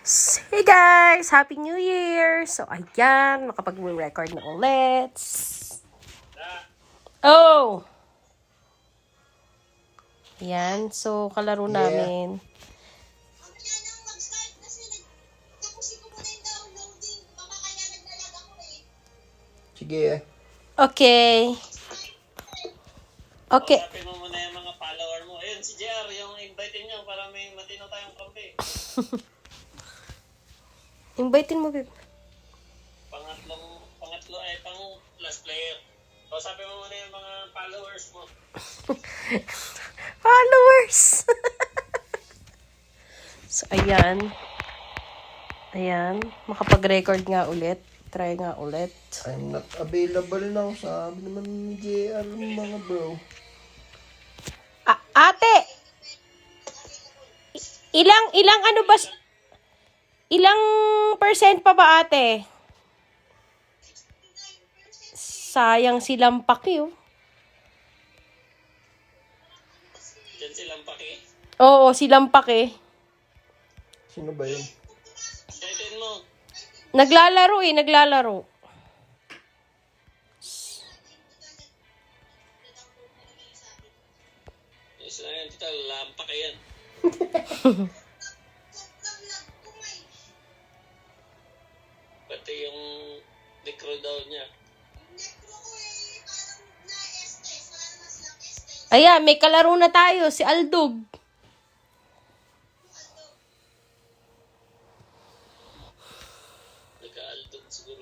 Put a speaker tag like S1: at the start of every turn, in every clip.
S1: Hey guys! Happy New Year! So, ayan. Makapag-record na ulit. Oh! Ayan. So, kalaro namin.
S2: Sige.
S1: Okay. Okay.
S3: Kausapin mo muna yung mga follower mo. Ayun, si JR, yung invite niyo para may matino tayong kampi.
S1: Invitein mo, babe.
S3: Pangatlo ay pang last player. Kausapin mo muna yung mga followers mo.
S1: Followers! So, ayan. Ayan. Makapag-record nga ulit. Try nga ulit.
S2: I'm not available now. Sabi naman ni JR mga bro.
S1: Ate! Ilang ano ba? Ilang percent pa ba, ate? Sayang silang paki, oh.
S3: Diyan silang paki.
S1: Oo, silang paki.
S2: Sino ba yun?
S3: Invitein mo.
S1: Naglalaro.
S3: Yes lang yan, tita. Lampak yan. Pati yung necro daw niya.
S1: Ayan, may kalaro na tayo. Si Aldog.
S3: Nagka-aldog siguro.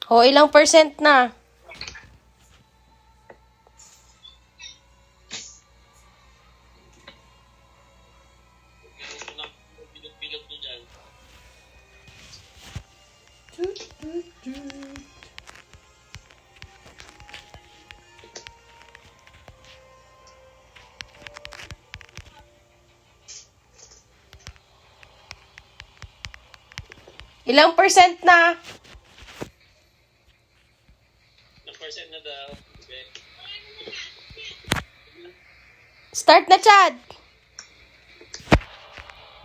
S1: O, ilang percent na?
S3: Bilog-bilog mo dyan.
S1: Ilang percent na?
S3: Ng percent na daw. Okay.
S1: Start na, Chad.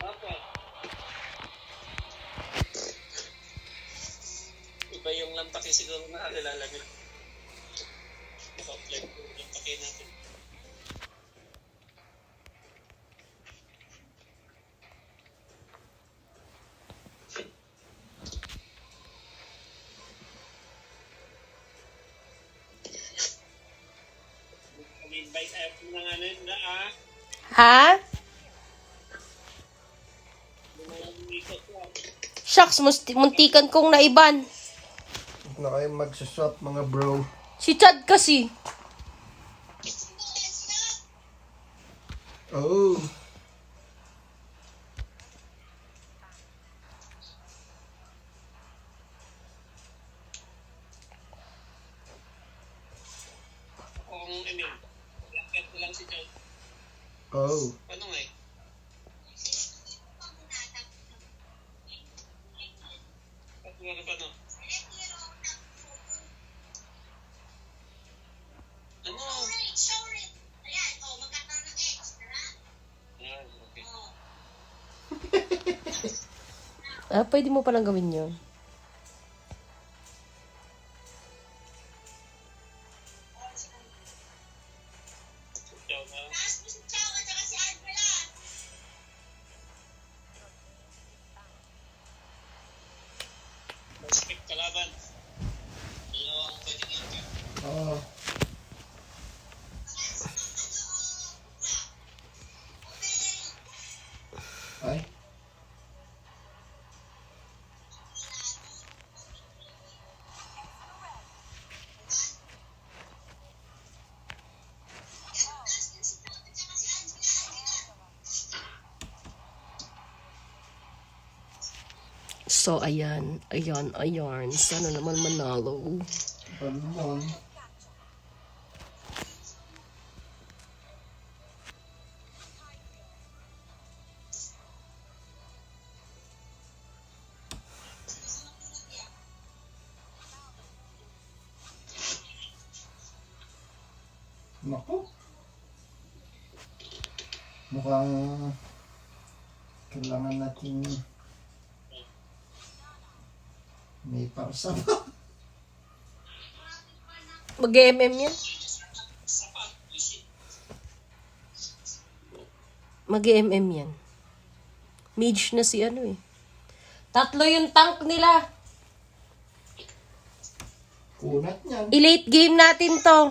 S3: Apa? Iba yung lampaki siguro na kakilala niyo. Naka-apply ko yung lampaki natin. Invite app mo ng ano yun na
S1: Ha?
S3: ikot ko.
S1: Shucks, muntikan kong naiban.
S2: Huwag na kayo magsaswap mga bro.
S1: Si Chad kasi.
S2: Oh.
S3: Kung Emil, lakit ko lang si John.
S2: Oh.
S3: Paano nga eh? Paano? Ano? Ah, okay.
S1: Pwede mo palang gawin yun.
S3: Ikaw na. Respect kalaban. Dalawa ang pwedeng ikat.
S2: Oh. Ay.
S1: So, ayan. Sana naman manalo.
S2: Balon. Naku. Mukhang kailangan natin may parsa pa.
S1: Mag-MM yan. Mag-MM yan. Mage na si ano eh. 3 yung tank nila.
S2: Kunat niyan.
S1: I-late game natin to.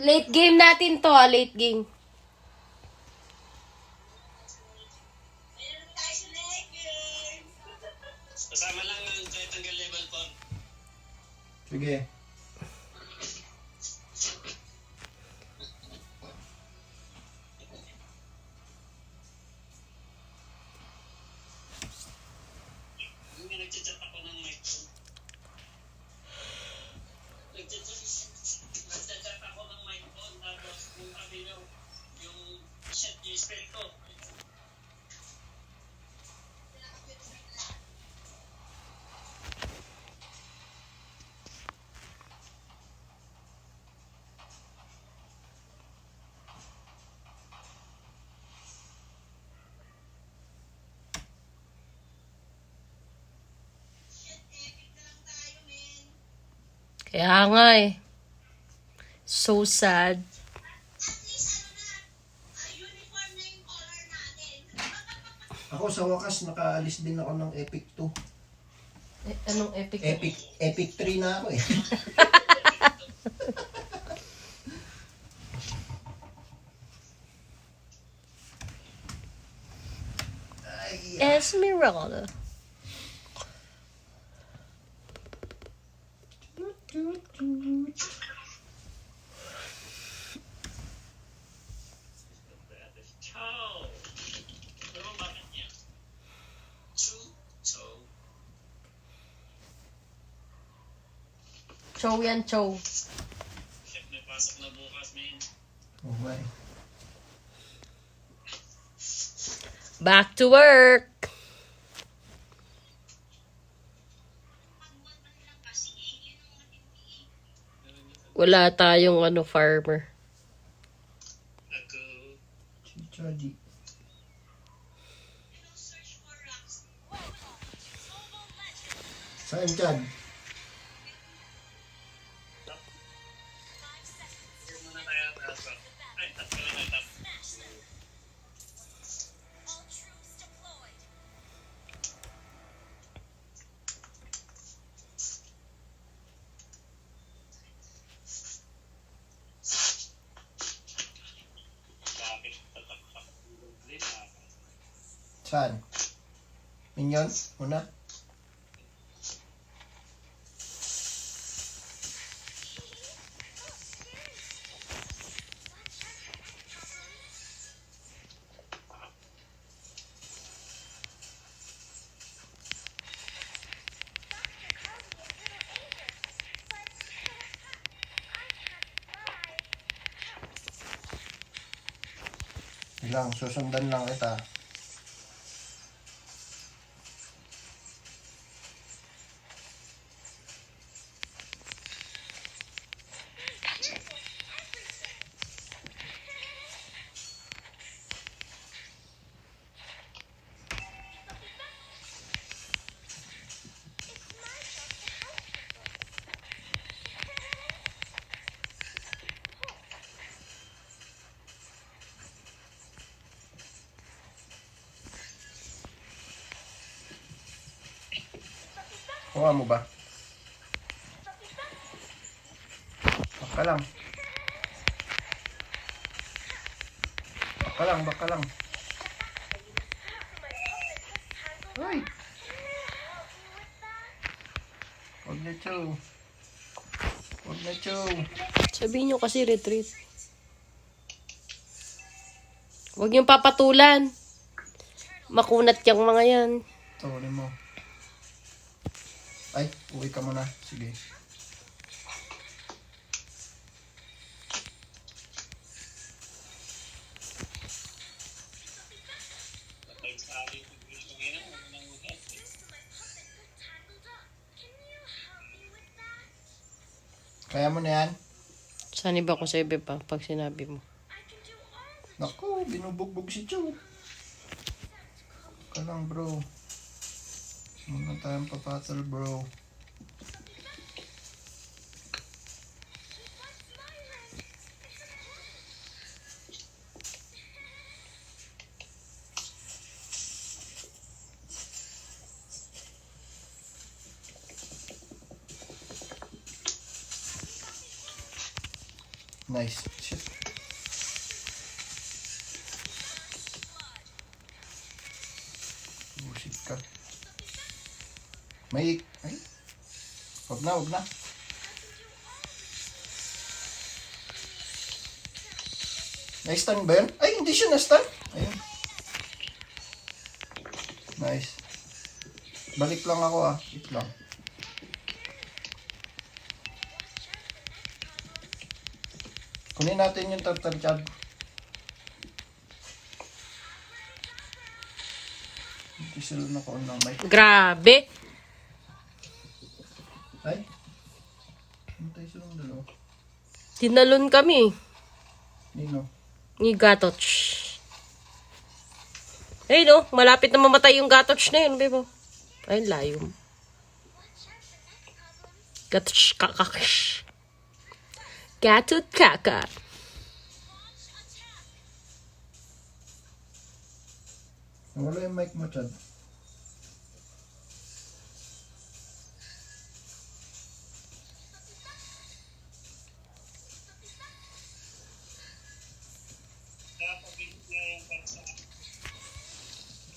S1: Late game natin to late game.
S3: Kasama lang ang kahit hanggang level 4.
S2: Sige.
S3: Hindi nagchat ako ng mic. Nagchat ako ng mic phone tapos kung sabi nyo, yung shit yung spell ko.
S1: Kaya nga eh. So sad.
S2: Ako sa wakas nakaalis din ako ng Epic 2.
S1: Anong epic?
S2: Epic 3 na ako eh.
S1: Esmeralda.
S3: Chow! Pero bakit niya? Chow.
S1: Chow yan, chow.
S3: Shit, may pasok na bukas, man.
S2: Okay.
S1: Back to work. Wala tayong farmer.
S3: Ako.
S2: Si Chadi. Saan Chad?
S3: Hindi mo na tayo tayo. Ay, tapos lang tayo tapos. Bakit tataktak ng blade na?
S2: Saan? Minion? Una? Lang, susundan lang kita. Kuha mo ba? Baka lang. Baka lang. Uy! Huwag na chow.
S1: Sabihin nyo kasi retreat. Huwag niyong papatulan. Makunat yung mga yan.
S2: Tawalin mo. Ay, uwi ka muna. Sige.
S3: Patay sa akin kung gusto ngayon, huwag nang mag-help.
S2: Kaya mo na yan?
S1: Sanib ako sa iba pa pag sinabi mo.
S2: Naku, binubugbog si Joe. Ka lang, bro. Muna tayong papatol, bro. Nice. Shit. Bullshit ka. May... Ay. Wag na, wag na. Na-stun ba yun? Ay, hindi siya na-stun. Ayun. Nice. Balik lang ako ah. Wait lang. Kunin natin yung turtle chad. Hindi sila naka-on ng mic.
S1: Grabe!
S2: Ay. Hintay silang dalawa.
S1: Tinalon kami.
S2: Nino.
S1: Ni Gatoch. Ay no, malapit na mamatay yung Gatoch na yun, bebo. Ay, layo. Gatoch kakaksh. Gatot kaka.
S2: Wala yung mic mo, Chad.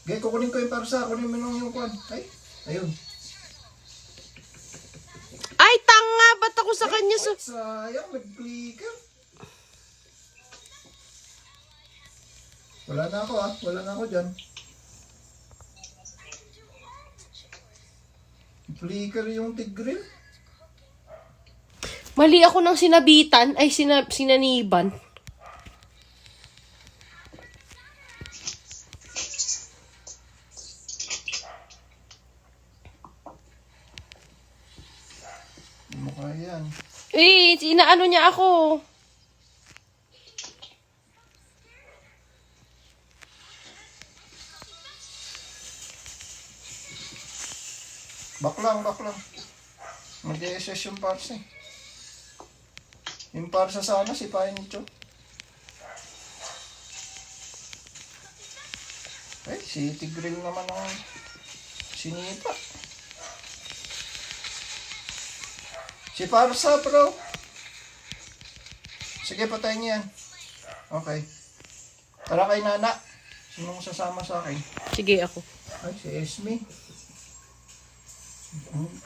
S2: Okay, kukunin ko yung parsa. Kunin mo nung yung kwan. Ay, ayun.
S1: Ay, tanga! Ba't ako sa kanya sa...
S2: Sayang, nag-flicker. Wala na ako ah. Wala na ako dyan. Flicker yung tigril.
S1: Mali ako ng sinabitan. Ay, sinaniban.
S2: Mukha yan.
S1: Eh, inaano niya ako.
S2: Back lang, back lang. Mag-DSS yung parsa eh. Yung parsa sana, si Paincho. Eh, si Tigril naman ang sinipa. Si Parsa, bro. Sige, patayin niyo yan. Okay. Tara kay Nana. Sinong sasama sa akin?
S1: Sige, ako.
S2: Ay, si Esme.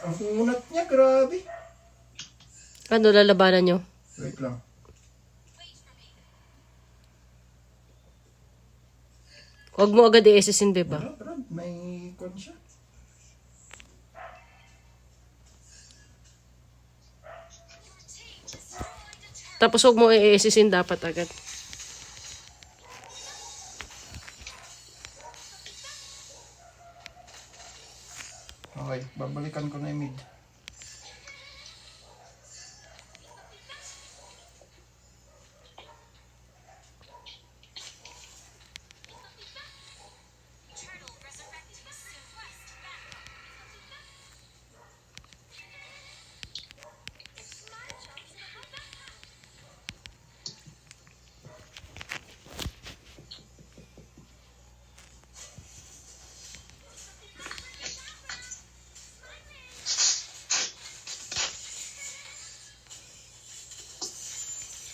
S2: Ang unat niya, grabe.
S1: Ano lalabanan nyo?
S2: Wait lang.
S1: Huwag mo agad i-SSin, beba.
S2: Wala, Brad. May kon siya.
S1: Tapos huwag mo i-SSin dapat agad.
S2: Okay, babalikan ko na yung mid.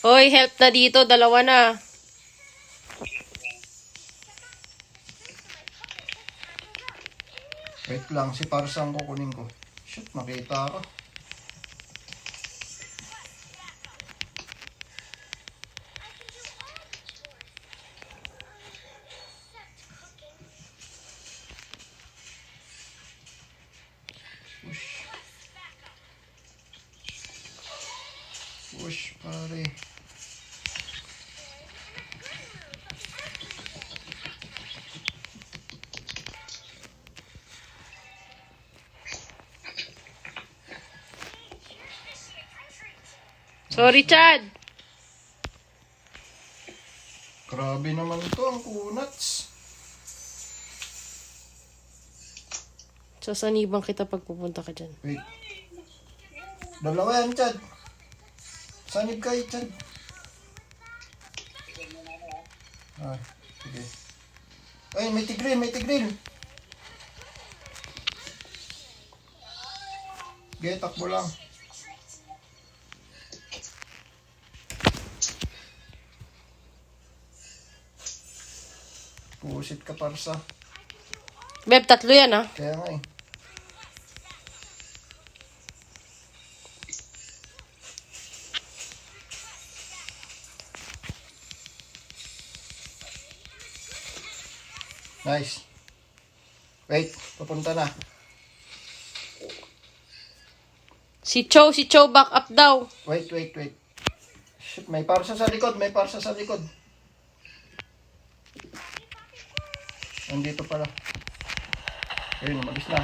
S1: Hoy, help na dito. Dalawa na.
S2: Wait lang, si Parsa ang kukunin ko. Shit, makita ako. Push. Push, pare.
S1: Sorry, Chad.
S2: Grabe naman to ang kunats.
S1: Sasanibang kita pag pupunta ka dyan.
S2: Wait. Dalawa yan, Chad. Sanib kayo, Chad. Ay, sige. Ay, may tigril, may tigril. Sige, takbo lang. Pusit ka parsa.
S1: Beb, 3 yan, ha?
S2: Kaya nga eh. Nice. Wait, papunta na.
S1: Si Cho back up daw.
S2: Wait. Shit, may parsa sa likod, may parsa sa likod. Nandito pala. Ayun, umalis na.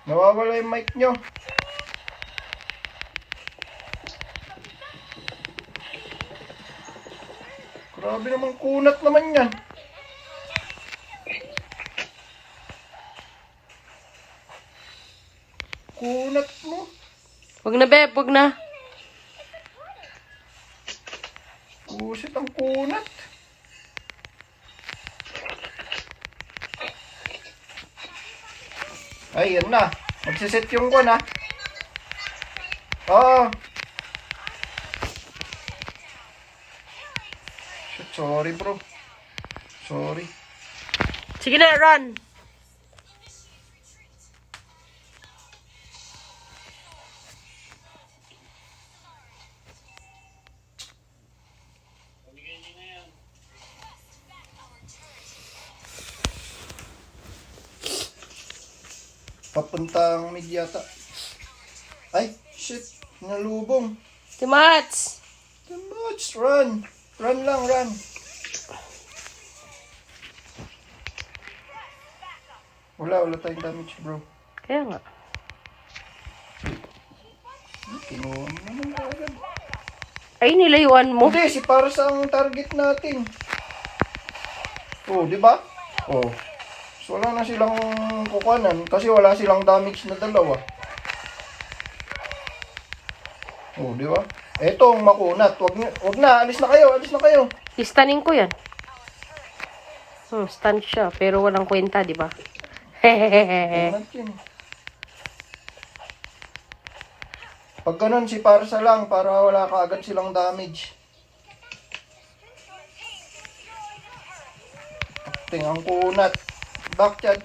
S2: Nawawala yung mic nyo. Grabe naman kunat naman yan. Kunat mo.
S1: Wag na, Beb, wag na.
S2: Pusit ang kunat. Ay, yan na. Magsiset yung kwan, ha. Oo. Shit, sorry, bro. Sorry.
S1: Sige na, run.
S3: Pamigay niyo na yan.
S2: Papuntang mid yata. Ay, shit. Nalubong.
S1: Timats.
S2: Too much. Run. Run lang, run. Wala tayong damage, bro.
S1: Kaya nga.
S2: Kinuha mo naman agad.
S1: Ay, nilayuan mo.
S2: Hindi, si Paras ang target natin. Oh, di ba? Oh. So, wala na silang kukuhanan kasi wala silang damage na dalawa. Oh, di ba? Eto ang makunat. Wag na, alis na kayo.
S1: Istanin ko yan. Stand siya, pero walang kwenta, di ba? Hehehehe.
S2: Kunat yun. Pag ganun, si Parsa lang para wala kaagad silang damage. Acting ang kunat. Back, Chad.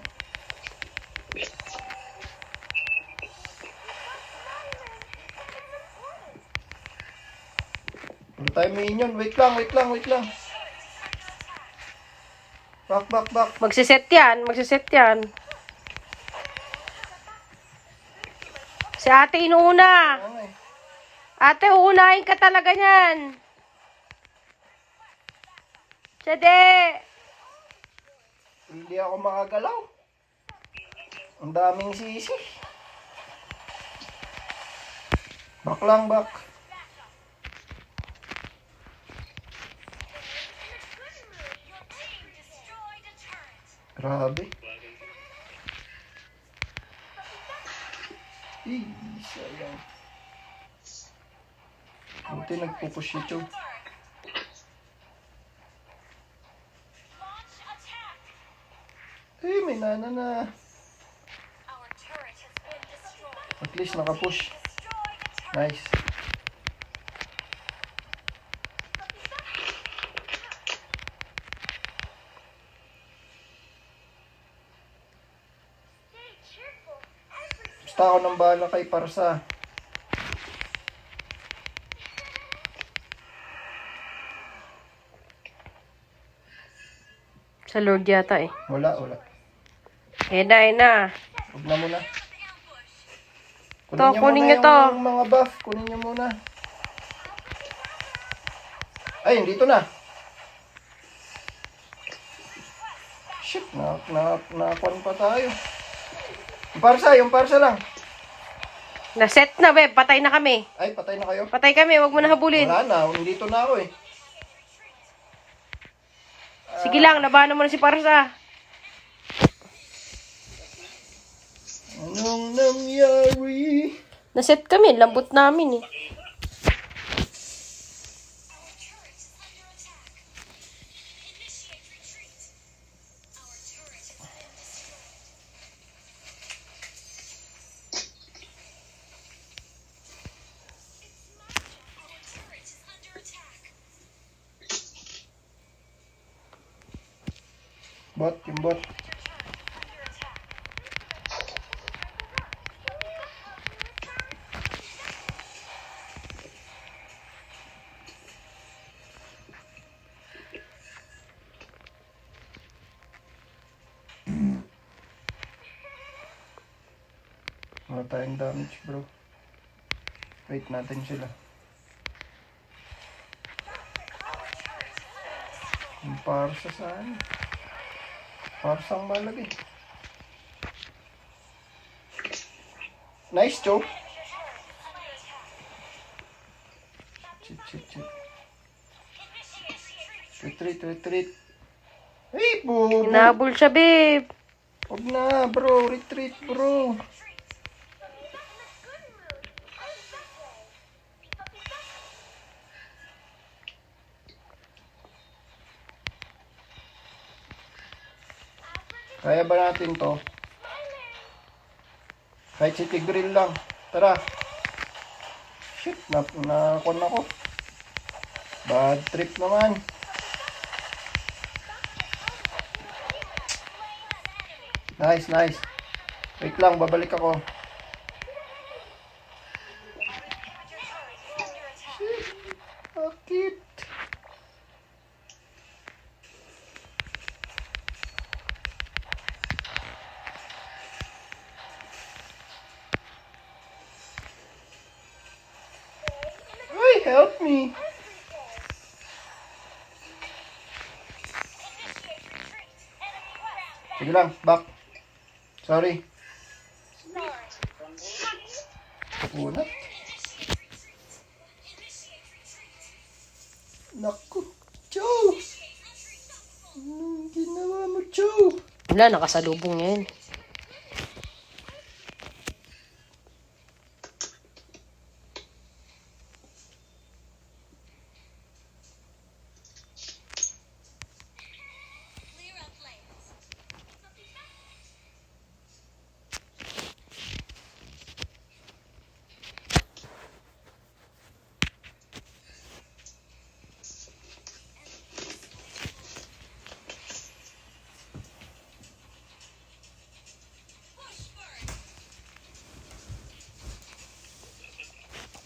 S2: Wala tayo minion. Wait lang. Back.
S1: Magsiset yan. Si ate inuuna.
S2: Ano eh.
S1: Ate, uunahin ka talaga niyan. Sade.
S2: Hindi ako makagalaw. Ang daming sisi. Back lang. Grabe. Sayang. Buti nagpupush si Cho. May nana na. At least nakapush. Nice. Basta ako ng bahala kay Parsa.
S1: Sa Lord yata eh.
S2: Wala.
S1: Na.
S2: Huwag na muna.
S1: Kunin niyo to.
S2: Yung mga buff. Kunin niyo muna. Ay, dito na. Shit. Nakuan pa tayo. Yung parsa lang.
S1: Na-set na, Beb. Patay na kami.
S2: Ay, patay na kayo.
S1: Patay kami. Huwag mo na habulin.
S2: Wala na, nandito na ako eh.
S1: Sige lang, labanan mo na si Parsa.
S2: Anong nangyari?
S1: Na-set kami. Lambot namin eh.
S2: Yung bot. Wala tayong damage, bro. Wait natin sila. Yung parsa saan? Parsang malagi. Nice, Joe. Chit. Retreat. Hey, bobo.
S1: Hinabol siya, Beb.
S2: Huwag na, bro. Retreat, bro. Kaya ba natin to? Kahit si Tigril lang. Tara. Shit, nakon ako. Bad trip naman. Nice. Wait lang, babalik ako. Shit, bakit? Help me. Sige lang, back. Sorry. Unat. Naku, Joe. Anong ginawa mo, Joe?
S1: Wala, nakasalubong yan.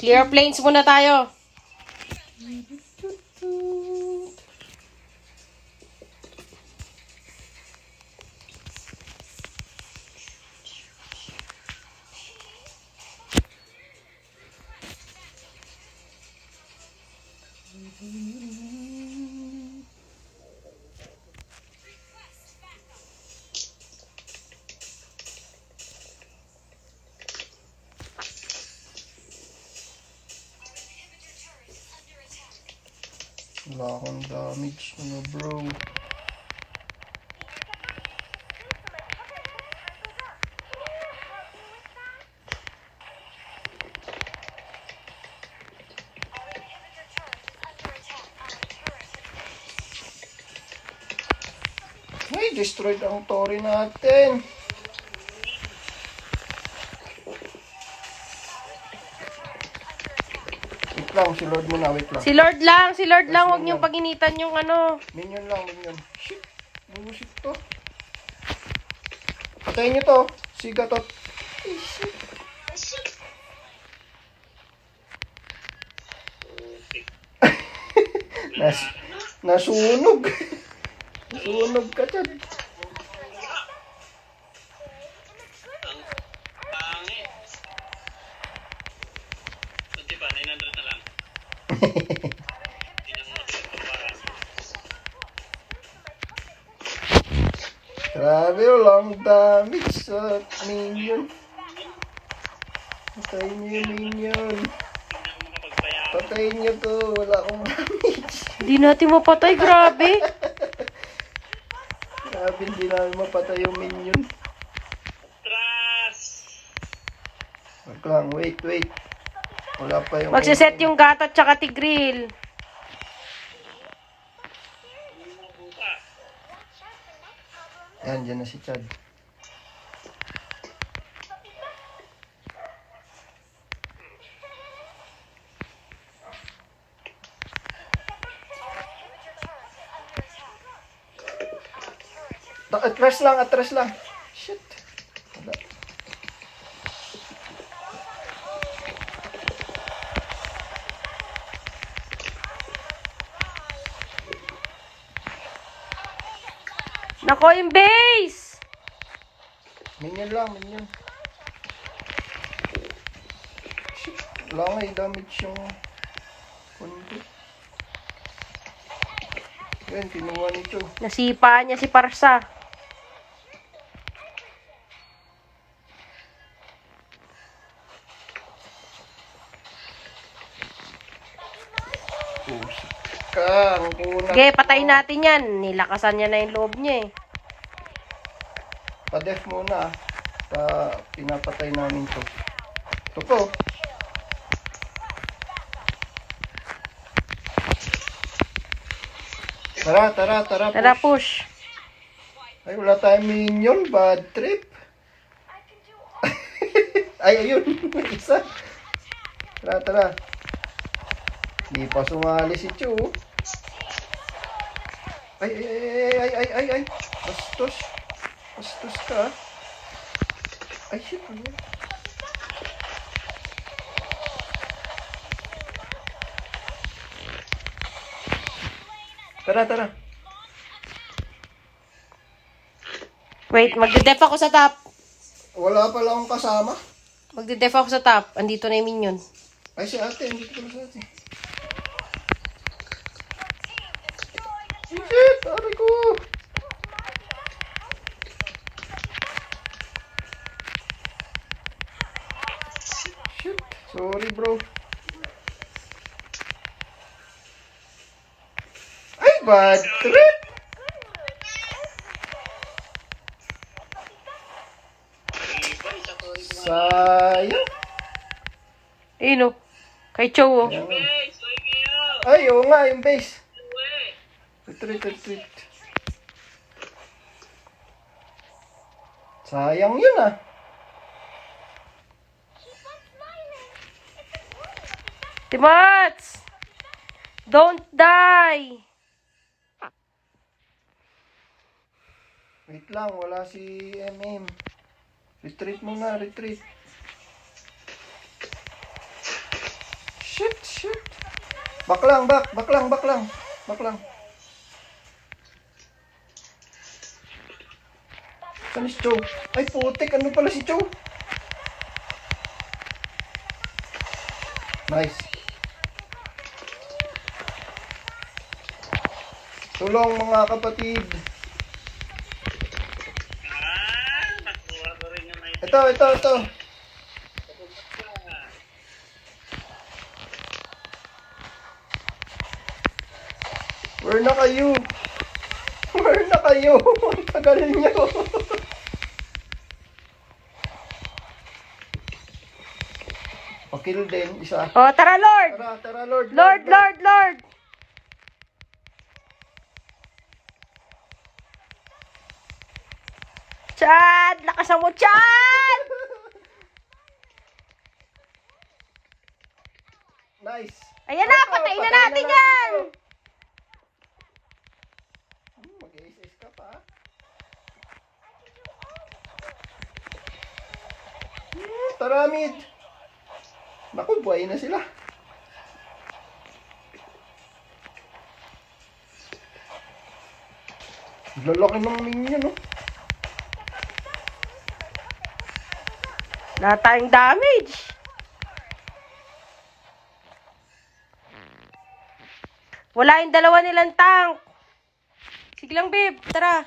S1: Clear planes muna tayo.
S2: Wala akong damage na, bro. Ay, destroyed ang Tori natin. Wait lang, si Lord muna, wait lang.
S1: Si Lord lang. Huwag niyong paginitan yung ano.
S2: Minion lang. Shit, bullshit to. Patayin niyo to. Siga to. Ay, shit. Nasunog. Nasunog ka dyan.
S3: Ang pangit. So, diba, 900 na lang. Hindi na mo para.
S2: Tara, Grabe, walang damage sa minion. Patayin niyo yung minion. Patayin niyo to. Wala akong damage.
S1: Hindi natin mapatay, grabe.
S2: Grabe, hindi namin mapatay yung minion.
S3: Trust!
S2: Wait lang, wait. Wala pa yung...
S1: Magsiset yung gato at saka tigril.
S2: Yan, dyan na si Chad. Atras lang. Shit. Wala.
S1: Nako, yung base!
S2: Minion lang. Shit. Wala nga yung damage yung... Kundi. Yan, kinuha nito.
S1: Nasipa niya si Parsa.
S2: Ang kuna.
S1: Okay, patayin natin yan. Nilakasan niya na yung loob niya eh.
S2: Pa-def muna. Pinapatay namin to. Ito po. Tara.
S1: Tara, push.
S2: Ay, wala tayong minion. Bad trip. Ay, ayun. May isa. Tara. Di pa sumali si Chu. Ay. Bastos ka. Ay, shit. Tara.
S1: Wait, magde-def ako sa top.
S2: Wala pala akong kasama.
S1: Magde-def ako sa top. Andito na yung minion.
S2: Ay, si ate. Hindi ko sa ate. Shit! Aray ko! Shit! Sorry, bro. Ay, bad trip! Sayang.
S1: Ayun o. Kay Chow o.
S3: Guys, uy kayo!
S2: Ay, oo nga, yung base.
S3: Uy!
S2: Retreat. Sayang yun ah.
S1: Timats! Don't die!
S2: Wait lang, wala si MM. Retreat muna. Shit. Back lang. Saan si Joe? Ay, putik. Ano pala si Joe? Nice. Tulong mga kapatid.
S3: Nakuha ko rin yung may
S2: Ito. Where na kayo? Ang tagal niyo. Pakill din, isa.
S1: O, tara, Lord!
S2: Tara, Lord.
S1: Lord! Chad! Lakasan mo, Chad!
S2: Nice.
S1: Ayan na, patayin na natin yan!
S2: Mag-ace ka pa. Tara, mid. Naku, buhay na sila. Lalaki ng minion, no?
S1: Wala tayong damage. Wala yung dalawa nilang tank. Sige lang, babe. Tara.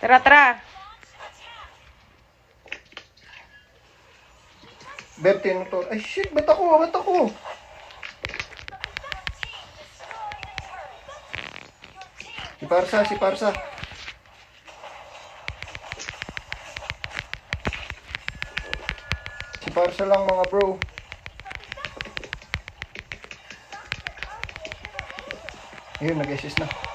S1: Tara, tara.
S2: Beb, tinuto. Ay, shit, ba't ako? Ba't ako? Si Parsa, si Parsa. Si Parsa lang mga bro. Ayun, nag-assist na.